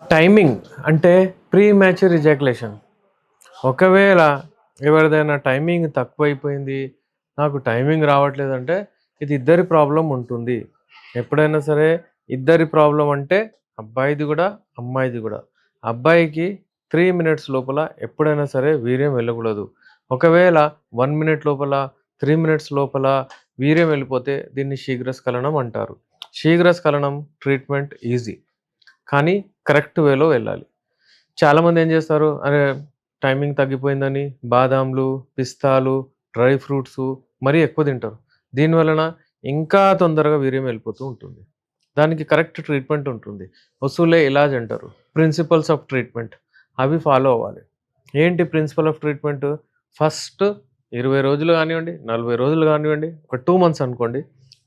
Timing అంటే pre mature ejaculation. ఒకవేళ ఎవరిదైనా టైమింగ్ తక్కువైపోయింది, నాకు టైమింగ్ రావట్లేదంటే ఇది ఇద్దరి ప్రాబ్లమ్ ఉంటుంది. ఎప్పుడైనా సరే ఇద్దరి ప్రాబ్లమ్ అంటే అబ్బాయిది కూడా, అమ్మాయిది కూడా. అబ్బాయికి 3 మినిట్స్ లోపల ఎప్పుడైనా సరే వీర్యం వెళ్ళకూడదు. ఒకవేళ 1 మినిట్ లోపల, 3 మినిట్స్ లోపల వీర్యం వెళ్ళిపోతే దీన్ని శీఘ్రస్ఖలనం అంటారు. శీఘ్రస్ఖలనం ట్రీట్మెంట్ ఈజీ. కానీ కరెక్ట్ వేలో వెళ్ళాలి. చాలామంది ఏం చేస్తారు, అరే టైమింగ్ తగ్గిపోయిందని బాదాంలు, పిస్తాలు, డ్రై ఫ్రూట్సు మరీ ఎక్కువ తింటారు. దీనివలన ఇంకా తొందరగా వీర్యం వెళ్ళిపోతూ ఉంటుంది. దానికి కరెక్ట్ ట్రీట్మెంట్ ఉంటుంది. వసూలే ఇలాజ్ అంటారు. ప్రిన్సిపల్స్ ఆఫ్ ట్రీట్మెంట్ అవి ఫాలో అవ్వాలి. ఏంటి ప్రిన్సిపల్ ఆఫ్ ట్రీట్మెంట్? ఫస్ట్ 20 రోజులు కానివ్వండి, 40 రోజులు కానివ్వండి, ఒక 2 మంత్స్ అనుకోండి,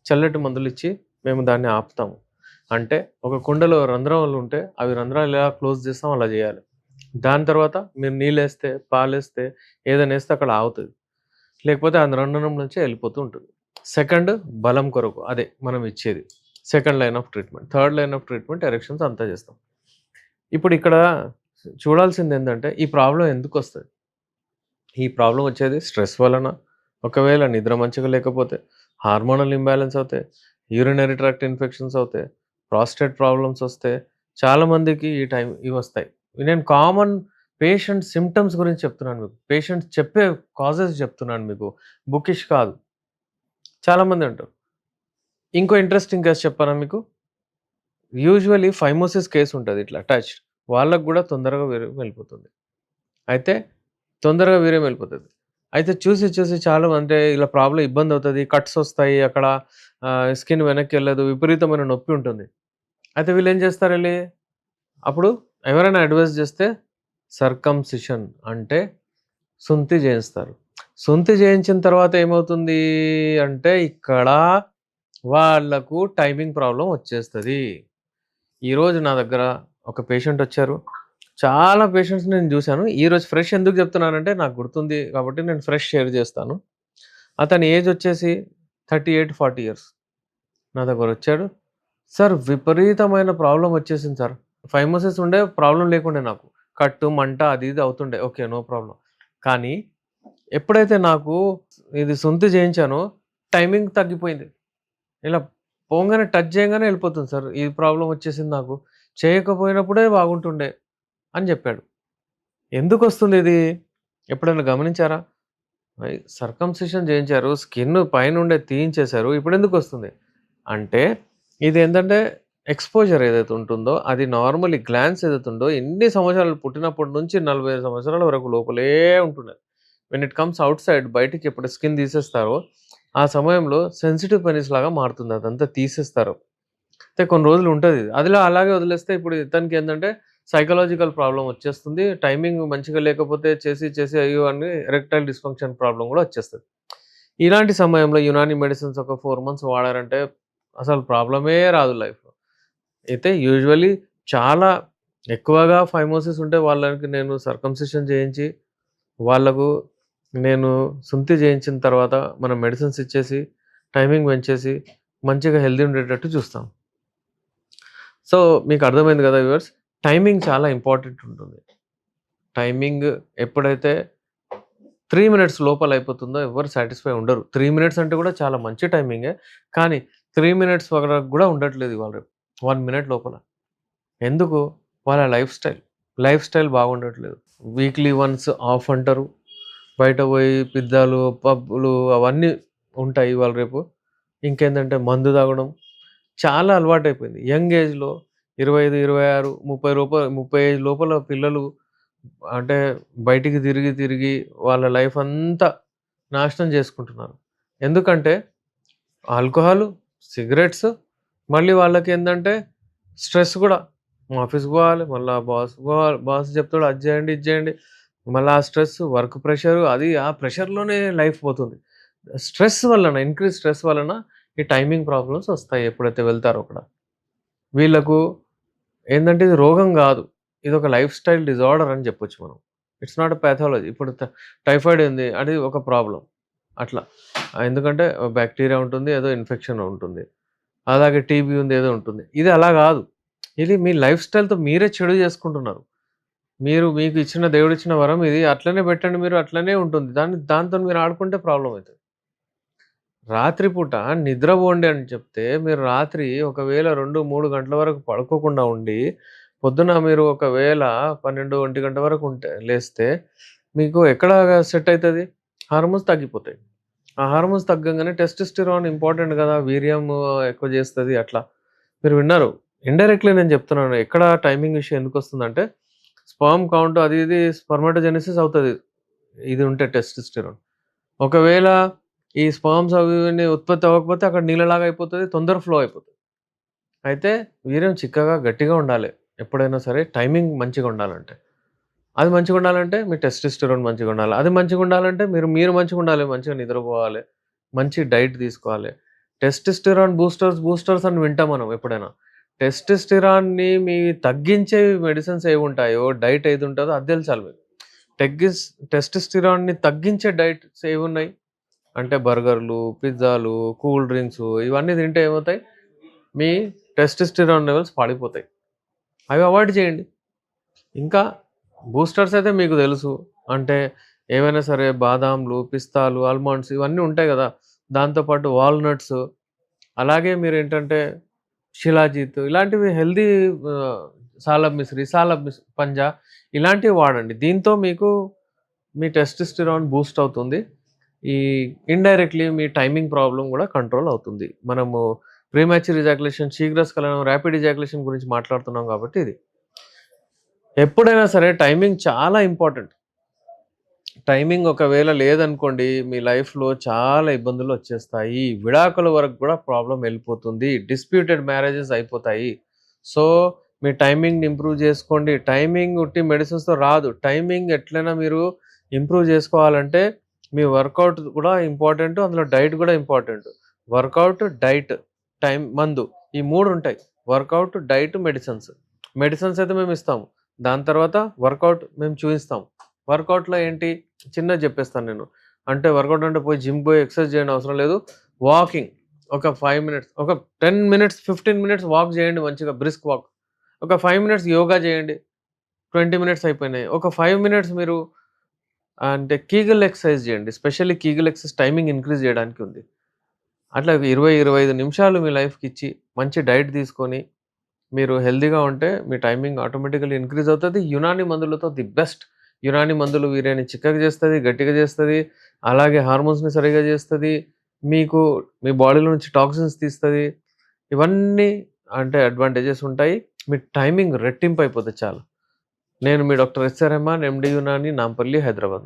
చల్లటి మందులు ఇచ్చి మేము దాన్ని ఆపుతాము. అంటే ఒక కుండలో రంధ్రాలు ఉంటే అవి రంధ్రాలు ఎలా క్లోజ్ చేస్తాం అలా చేయాలి. దాని తర్వాత మీరు నీళ్ళేస్తే, పాలేస్తే, ఏదైనా ఏస్తే అక్కడ ఆగుతది. లేకపోతే ఆ రంధ్రం నుంచి వెళ్ళిపోతూ ఉంటుంది. సెకండ్ బలం కొరకు అదే మనం ఇచ్చేది. Second line of treatment. Third line of treatment erections అంతా చేస్తాం. ఇప్పుడు ఇక్కడ చూడాల్సిందేంటంటే ఈ ప్రాబ్లమ్ ఎందుకొస్తది? ఈ ప్రాబ్లమ్ వచ్చేది స్ట్రెస్ వలన, ఒకవేళ నిద్ర మంచిగా లేకపోతే, హార్మోనల్ ఇంబాలెన్స్ అవుతాయి, యూరినరీ ట్రాక్ట్ ఇన్ఫెక్షన్స్ అవుతాయి, ప్రాస్టేట్ ప్రాబ్లమ్స్ వస్తే చాలామందికి ఈ టైం ఇవొస్తాయి. నేను కామన్ పేషెంట్ సింప్టమ్స్ గురించి చెప్తున్నాను మీకు. పేషెంట్స్ చెప్పే కాజెస్ చెప్తున్నాను మీకు. బుకిష్ కాదు. చాలామంది అంటారు. ఇంకో ఇంట్రెస్టింగ్ కేస్ చెప్పనా మీకు? యూజువల్లీ ఫైమోసిస్ కేస్ ఉంటది ఇట్లా అటాచ్డ్. వాళ్ళకి గూడా తొందరగా వెళ్ళిపోతుంది. అయితే తొందరగా వీర్యం వెళ్ళిపోతది. అయితే చూసి, చూసి చాలా అంటే ఇలా ప్రాబ్లమ్ ఇబ్బందవుతది. కట్స్ ఒస్తాయి అక్కడ, స్కిన్ వెనక్కెళ్ళదు. విపరీతమైన నొప్పి ఉంటుంది. అయితే వీళ్ళేం చేస్తారెళ్లి, అప్పుడు ఎవరైనా అడ్వైస్ చేస్తే సర్కంసిషన్ అంటే సుంతి చేయిస్తారు. సుంతి చేయించిన తర్వాత ఏమవుతుంది అంటే ఇక్కడ వాళ్ళకు టైమింగ్ ప్రాబ్లమ్ వచ్చేస్తది. ఈరోజు నా దగ్గర ఒక పేషెంట్ వచ్చారు. చాలా పేషెంట్స్ నేను చూసాను. ఈరోజు ఫ్రెష్ ఎందుకు చెప్తున్నానంటే నాకు గుర్తుంది కాబట్టి నేను ఫ్రెష్ షేర్ చేస్తాను. అతని ఏజ్ వచ్చేసి 38, 40 ఇయర్స్. నా దగ్గరొచ్చాడు. సార్ విపరీతమైన ప్రాబ్లమ్ వచ్చేసింది సార్. ఫైమోసిస్ ఉండే ప్రాబ్లమ్ లేకుండే నాకు. కట్టు, మంట అది ఇది అవుతుండే. ఓకే. No problem. కానీ ఎప్పుడైతే నాకు ఇది సుంతి చేయించానో టైమింగ్ తగ్గిపోయింది. ఇలా పోంగానే టచ్ చేయంగానే వెళ్ళిపోతుంది సార్. ఈ ప్రాబ్లమ్ వచ్చేసింది నాకు. చేయకపోయినప్పుడే బాగుంటుండే అని చెప్పాడు. ఎందుకొస్తుంది ఇది? ఎప్పుడైనా గమనించారా? సర్కంసిషన్ చేయించారు. స్కిన్ పైనుండే తీయించేశారు. ఇప్పుడెందుకొస్తుంది? అంటే ఇదేంటంటే ఎక్స్‌పోజర్ ఏదైతే ఉంటుందో అది నార్మల్లీ గ్లాన్స్ ఏదైతే ఉందో ఎన్ని సంవత్సరాలు పుట్టినప్పటి నుంచి 45 సంవత్సరాల వరకు లోపలే ఉంటున్నది. వెన్ ఇట్ కమ్స్ ఔట్‌సైడ్ బయటికి ఎప్పుడు స్కిన్ తీసేస్తారో ఆ సమయంలో సెన్సిటివ్ పెనిస్ లాగా మారుతుంది. అదంతా తీసేస్తారు. అయితే కొన్ని రోజులు ఉంటది. అదిలా అలాగే వదిలేస్తే ఇప్పుడు ఇతనికేందంటే సైకలాజికల్ ప్రాబ్లమ్ వచ్చేస్తుంది. టైమింగ్ మంచిగా లేకపోతే చేసి, చేసి అయ్యో! అని ఎరెక్టైల్ డిస్‌ఫంక్షన్ ప్రాబ్లమ్ గూడా వచ్చేస్తది. ఇలాంటి సమయంలో యునాని మెడిసిన్స్ ఒక 4 మంత్స్ వాడారంటే అసలు ప్రాబ్లమే రాదు లైఫ్‌లో. అయితే యూజువల్లీ చాలా ఎక్కువగా ఫైమోసిస్ ఉంటే వాళ్ళకి నేను సర్కంసిషన్ చేయించి, వాళ్ళకు నేను సుంతి చేయించిన తర్వాత మనం మెడిసిన్స్ ఇచ్చేసి, టైమింగ్ పెంచేసి, మంచిగా హెల్తీ ఉండేటట్టు చూస్తాం. సో, మీకు అర్థమైంది గదా వ్యూవర్స్! టైమింగ్ చాలా ఇంపార్టెంట్ ఉంటుంది. టైమింగ్ ఎప్పుడైతే 3 మినిట్స్ లోపల అయిపోతుందో ఎవ్వరు సాటిస్ఫై ఉండరు. 3 మినిట్స్ అంటే కూడా చాలా మంచి టైమింగే. కానీ 3 మినిట్స్ వరకు గూడా ఉండట్లేదు ఇవాళ రేపు. 1 మినిట్ లోపల. ఎందుకు? వాళ్ళ లైఫ్ స్టైల్. లైఫ్ స్టైల్ బాగుండట్లేదు. వీక్లీ వన్స్ ఆఫ్ అంటారు. బయట పోయి పిజ్జాలు, పబ్బులు అవన్నీ ఉంటాయి ఇవాళ రేపు. ఇంకేందంటే మందు తాగడం చాలా అలవాటైపోయింది. యంగ్ ఏజ్‌లో 25, 26, 30 ఏజ్ లోపల పిల్లలు అంటే బయటికి తిరిగి, తిరిగి వాళ్ళ లైఫ్ అంతా నాశనం చేసుకుంటున్నారు. ఎందుకంటే ఆల్కహాలు, సిగరెట్స్ మళ్ళీ వాళ్ళకేందంటే స్ట్రెస్ గూడా. ఆఫీస్‌కి పోవాలి. మళ్ళా బాస్ చెప్తాడు అది చేయండి, ఇది చేయండి. మళ్ళా ఆ స్ట్రెస్, వర్క్ ప్రెషరు అది ఆ ప్రెషర్‌లోనే లైఫ్ పోతుంది. స్ట్రెస్ వలన ఇంక్రీజ్ స్ట్రెస్ వలన ఈ టైమింగ్ ప్రాబ్లమ్స్ వస్తాయి ఎప్పుడైతే వెళ్తారో అక్కడ. వీళ్ళకు ఏందంటే ఇది రోగం గాదు. ఇదొక లైఫ్ స్టైల్ డిజార్డర్ అని జెప్పొచ్చు మనం. It's not a pathology. ఇప్పుడు టైఫాయిడ్ ఉంది. అది ఒక ప్రాబ్లమ్. అట్లా. ఎందుకంటే బాక్టీరియా ఉంటుంది. ఏదో ఇన్ఫెక్షన్ ఉంటుంది. అలాగే టీబీ ఉంది. ఏదో ఉంటుంది. ఇది అలా గాదు. ఇది మీ లైఫ్ స్టైల్‌తో మీరే చెడు చేసుకుంటున్నారు. మీకు ఇచ్చిన దేవుడిచ్చిన వరం ఇది. అట్లనే పెట్టండి మీరు. అట్లనే ఉంటుంది. దాంతోని మీరు ఆడుకుంటే ప్రాబ్లమ్ అయితది. రాత్రి పూట నిద్రపోండి అని చెప్తే, మీరు రాత్రి ఒకవేళ 2, 3 గంటల వరకు పడుకోకుండా ఉండి, పొద్దున మీరు ఒకవేళ 12, 1 గంట వరకు లేస్తే, మీకు ఎక్కడ సెట్ అయితది? హార్మోన్స్ తగ్గిపోతాయి. ఆ హార్మోన్స్ తగ్గంగానే టెస్టోస్టెరాన్ ఇంపార్టెంట్ గదా! వీర్యం ఎక్కువ చేస్తది అట్లా. మీరు విన్నారు. ఇండైరెక్ట్‌లీ నేను చెప్తున్నాను. ఎక్కడ టైమింగ్ ఇష్యూ ఎందుకొస్తుందంటే, స్పెర్మ్ కౌంట్ అది ఇది స్పెర్మాటోజెనెసిస్ అవుతది. ఇది ఉంటే టెస్టోస్టెరాన్. ఒకవేళ ఈ స్పెర్మ్స్ అవి ఇవన్నీ ఉత్పత్తి అవ్వకపోతే అక్కడ నీళ్ళలాగా అయిపోతది. తొందర ఫ్లో అయిపోతది. అయితే వీర్యం చిక్కగా, గట్టిగా ఉండాలి. ఎప్పుడైనా సరే టైమింగ్ మంచిగుండాలంటే. అది మంచిగుండాలంటే మీ టెస్టోస్టెరాన్ మంచిగుండాలి. అది మంచిగుండాలంటే మీరు మంచిగుండాలి. మంచిగా నిద్రపోవాలి. మంచి డైట్ తీసుకోవాలి. టెస్టోస్టెరాన్ బూస్టర్స్ అని వింటాం మనం ఎప్పుడైనా. టెస్టోస్టెరాన్‌ని తగ్గించే మెడిసిన్స్ ఏవుంటాయో, డైట్ ఏదుంటదో అది తెలచాలి మీకు. టెగ్గిస్ టెస్టోస్టెరాన్‌ని తగ్గించే డైట్స్ ఏవున్నాయి? అంటే బర్గర్‌లు, పిజ్జాలు, కూల్ డ్రింక్సు ఇవన్నీ తింటే ఏమవుతాయి? మీ టెస్టోస్టెరాన్ లెవెల్స్ పడిపోతాయి. అవి అవాయిడ్ చేయండి. ఇంకా బూస్టర్స్ అయితే మీకు తెలుసు. అంటే ఏవైనా సరే బాదాంలు, పిస్తాలు, ఆల్మండ్స్ ఇవన్నీ ఉంటాయి గదా! దాంతో పాటు వాల్‌నట్స్ అలాగే మీరేంటంటే షిలాజీత్ ఇలాంటివి హెల్తీ ఆహ్, సాలబ్ మిశ్రీ, పంజా ఇలాంటివి వాడండి. దీంతో మీకు మీ టెస్టోస్టెరాన్ బూస్ట్ అవుతుంది. ఈ ఇండైరెక్ట్‌లీ మీ టైమింగ్ ప్రాబ్లమ్ గూడా కంట్రోల్ అవుతుంది. మనము ప్రీమాచ్యూర్ ఎజాక్యులేషన్, శీఘ్రస్ఖలనం, ర్యాపిడ్ ఎజాక్యులేషన్ గురించి మాట్లాడుతున్నాం కాబట్టి ఇది. ఎప్పుడైనా సరే టైమింగ్ చాలా ఇంపార్టెంట్. టైమింగ్ ఒకవేళ లేదనుకోండి, మీ లైఫ్‌లో చాలా ఇబ్బందులొచ్చేస్తాయి. విడాకుల వరకు గూడా ప్రాబ్లమ్ వెళ్ళిపోతుంది. డిస్ప్యూటెడ్ మ్యారేజెస్ అయిపోతాయి. సో, మీ టైమింగ్‌ని ఇంప్రూవ్ జేసుకోండి. టైమింగ్ ఉట్టి మెడిసిన్స్‌తో రాదు. టైమింగ్ ఎట్లైనా మీరు ఇంప్రూవ్ జేసుకోవాలంటే, మీ వర్కౌట్ కూడా ఇంపార్టెంటు. అందులో డైట్ గూడా ఇంపార్టెంటు. వర్కౌట్, డైట్, మందు ఈ 3 ఉంటాయి. Work out, diet, medicines. మెడిసిన్స్ అయితే మేమిస్తాము. దాని తర్వాత వర్కౌట్ మేము చూయిస్తాం. వర్కౌట్‌లో ఏంటి చిన్నది జెప్పేస్తాను నేను. అంటే వర్కౌట్ అంటే పోయి జిమ్‌కి పోయి ఎక్సర్సైజ్ చేయని అవసరం లేదు. వాకింగ్ ఒక 5 మినిట్స్, ఒక 10 మినిట్స్, 15 మినిట్స్ వాక్ జేయండి మంచిగా బ్రిస్క్ వాక్. ఒక 5 మినిట్స్ యోగా జేయండి. 20 మినిట్స్ అయిపోయినాయి. ఒక 5 మినిట్స్ మీరు అంటే కీగల్ ఎక్సర్సైజ్ జేయండి. Specially Kegel exercise timing increase జేయడానికి ఉంది. అట్లా 20, 25 నిమిషాలు మీ లైఫ్‌కిచ్చి మంచి డైట్ తీసుకొని మీరు హెల్తీగా ఉంటే మీ టైమింగ్ ఆటోమేటికల్లీ ఇంక్రీజ్ అవుతది. యునాని మందులతో ది బెస్ట్. యునాని మందులు వీర్యాన్ని చిక్కగా చేస్తది, గట్టిగా చేస్తది. అలాగే హార్మోన్స్‌ని సరిగ్గా చేస్తది. మీకు మీ బాడీలో నుంచి టాక్సిన్స్ తీస్తది. ఇవన్నీ అంటే అడ్వాంటేజెస్ ఉంటాయి. మీ టైమింగ్ రెట్టింపు అయిపోతది చాలా. నేను మీ డాక్టర్ ఎస్.ఆర్. రెహమాన్, ఎండీ యునాని, నాంపల్లి, హైదరాబాద్.